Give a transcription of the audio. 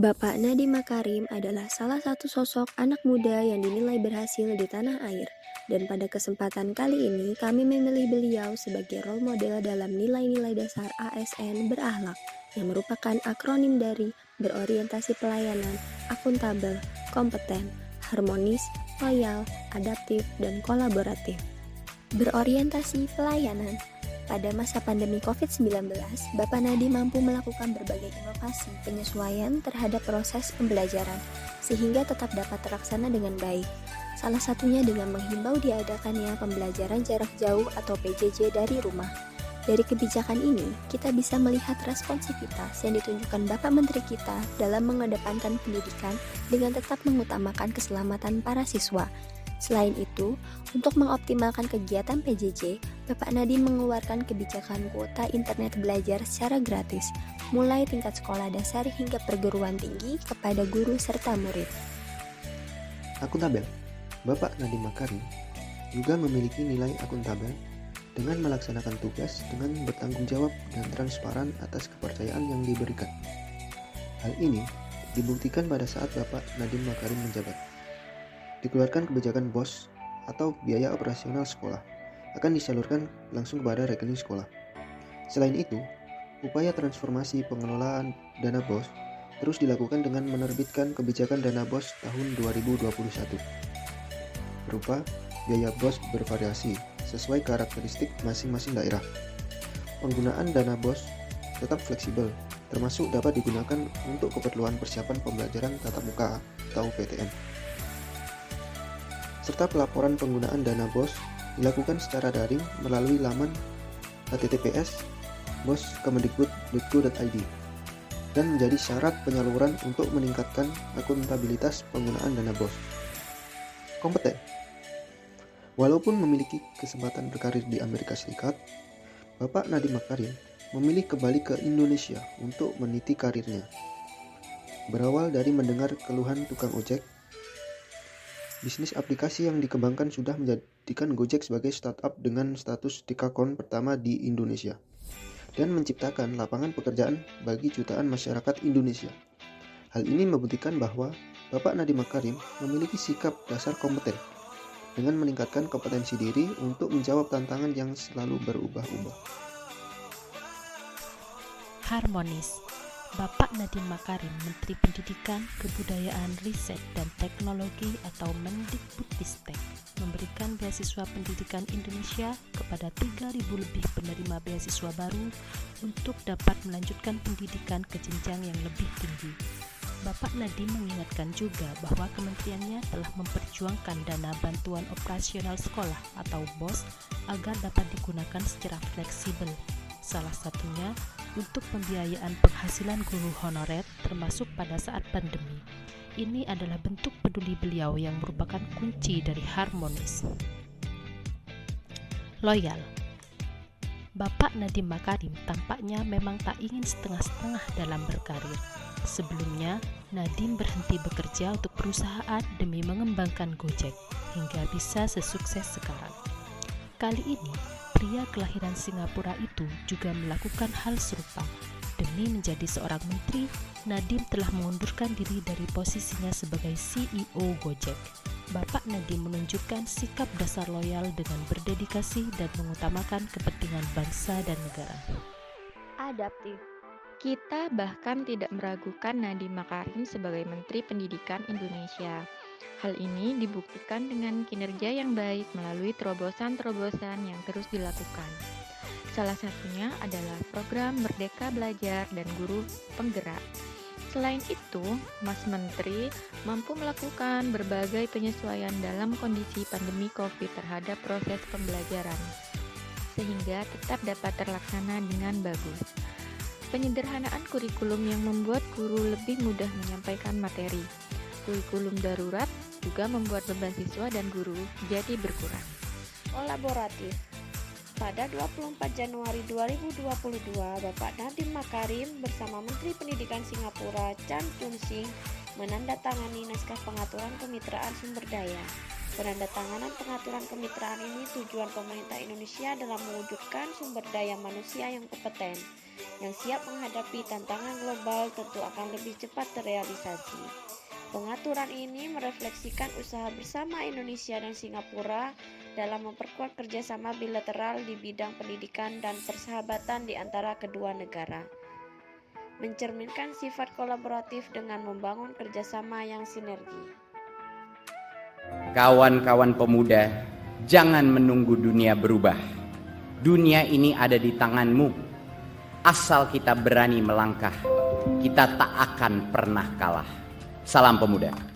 Bapak Nadiem Makarim adalah salah satu sosok anak muda yang dinilai berhasil di tanah air. Dan pada kesempatan kali ini kami memilih beliau sebagai role model dalam nilai-nilai dasar ASN berakhlak yang merupakan akronim dari berorientasi pelayanan, akuntabel, kompeten, harmonis, loyal, adaptif, dan kolaboratif. Berorientasi pelayanan. Pada masa pandemi COVID-19, Bapak Nadiem mampu melakukan berbagai inovasi penyesuaian terhadap proses pembelajaran, sehingga tetap dapat terlaksana dengan baik. Salah satunya dengan menghimbau diadakannya pembelajaran jarak jauh atau PJJ dari rumah. Dari kebijakan ini, kita bisa melihat responsivitas yang ditunjukkan Bapak Menteri kita dalam mengedepankan pendidikan dengan tetap mengutamakan keselamatan para siswa. Selain itu, untuk mengoptimalkan kegiatan PJJ, Bapak Nadiem mengeluarkan kebijakan kuota internet belajar secara gratis, mulai tingkat sekolah dasar hingga perguruan tinggi kepada guru serta murid. Akuntabel. Bapak Nadiem Makarim juga memiliki nilai akuntabel dengan melaksanakan tugas dengan bertanggung jawab dan transparan atas kepercayaan yang diberikan. Hal ini dibuktikan pada saat Bapak Nadiem Makarim menjabat. Dikeluarkan kebijakan BOS atau biaya operasional sekolah akan disalurkan langsung kepada rekening sekolah. Selain itu, upaya transformasi pengelolaan dana BOS terus dilakukan dengan menerbitkan kebijakan dana BOS tahun 2021. Berupa biaya BOS bervariasi sesuai karakteristik masing-masing daerah. Penggunaan dana BOS tetap fleksibel, termasuk dapat digunakan untuk keperluan persiapan pembelajaran tatap muka atau PTM. Serta pelaporan penggunaan dana BOS dilakukan secara daring melalui laman https://boskemendikbud.go.id dan menjadi syarat penyaluran untuk meningkatkan akuntabilitas penggunaan dana BOS. Kompeten. Walaupun memiliki kesempatan berkarir di Amerika Serikat, Bapak Nadiem Makarim memilih kembali ke Indonesia untuk meniti karirnya. Berawal dari mendengar keluhan tukang ojek, bisnis aplikasi yang dikembangkan sudah menjadikan Gojek sebagai startup dengan status dekakorn pertama di Indonesia dan menciptakan lapangan pekerjaan bagi jutaan masyarakat Indonesia. Hal ini membuktikan bahwa Bapak Nadiem Makarim memiliki sikap dasar kompeten dengan meningkatkan kompetensi diri untuk menjawab tantangan yang selalu berubah-ubah. Harmonis. Bapak Nadiem Makarim, Menteri Pendidikan, Kebudayaan, Riset, dan Teknologi atau Mendikbudristek, memberikan beasiswa pendidikan Indonesia kepada 3.000 lebih penerima beasiswa baru untuk dapat melanjutkan pendidikan ke jenjang yang lebih tinggi. Bapak Nadiem mengingatkan juga bahwa kementeriannya telah memperjuangkan dana bantuan operasional sekolah atau BOS agar dapat digunakan secara fleksibel. Salah satunya untuk pembiayaan penghasilan guru honorer termasuk pada saat pandemi. Ini adalah bentuk peduli beliau yang merupakan kunci dari harmonis. Loyal. Bapak Nadiem Makarim tampaknya memang tak ingin setengah-setengah dalam berkarir. Sebelumnya, Nadiem berhenti bekerja untuk perusahaan demi mengembangkan Gojek hingga bisa sesukses sekarang. Kali ini, pria kelahiran Singapura itu juga melakukan hal serupa. Demi menjadi seorang menteri, Nadiem telah mengundurkan diri dari posisinya sebagai CEO Gojek. Bapak Nadiem menunjukkan sikap dasar loyal dengan berdedikasi dan mengutamakan kepentingan bangsa dan negara. Adaptif. Kita bahkan tidak meragukan Nadiem Makarim sebagai Menteri Pendidikan Indonesia. Hal ini dibuktikan dengan kinerja yang baik melalui terobosan-terobosan yang terus dilakukan. Salah satunya adalah program Merdeka Belajar dan Guru Penggerak. Selain itu, Mas Menteri mampu melakukan berbagai penyesuaian dalam kondisi pandemi COVID terhadap proses pembelajaran, sehingga tetap dapat terlaksana dengan bagus. Penyederhanaan kurikulum yang membuat guru lebih mudah menyampaikan materi. Kurikulum darurat juga membuat beban siswa dan guru jadi berkurang. Kolaboratif. Pada 24 Januari 2022, Bapak Nadiem Makarim bersama Menteri Pendidikan Singapura Chan Chun Sing menandatangani naskah pengaturan kemitraan sumber daya. Penandatanganan pengaturan kemitraan ini tujuan pemerintah Indonesia dalam mewujudkan sumber daya manusia yang kompeten, yang siap menghadapi tantangan global tentu akan lebih cepat terrealisasi. Pengaturan ini merefleksikan usaha bersama Indonesia dan Singapura dalam memperkuat kerjasama bilateral di bidang pendidikan dan persahabatan di antara kedua negara, mencerminkan sifat kolaboratif dengan membangun kerjasama yang sinergi. Kawan-kawan pemuda, jangan menunggu dunia berubah. Dunia ini ada di tanganmu. Asal kita berani melangkah, kita tak akan pernah kalah. Salam pemuda.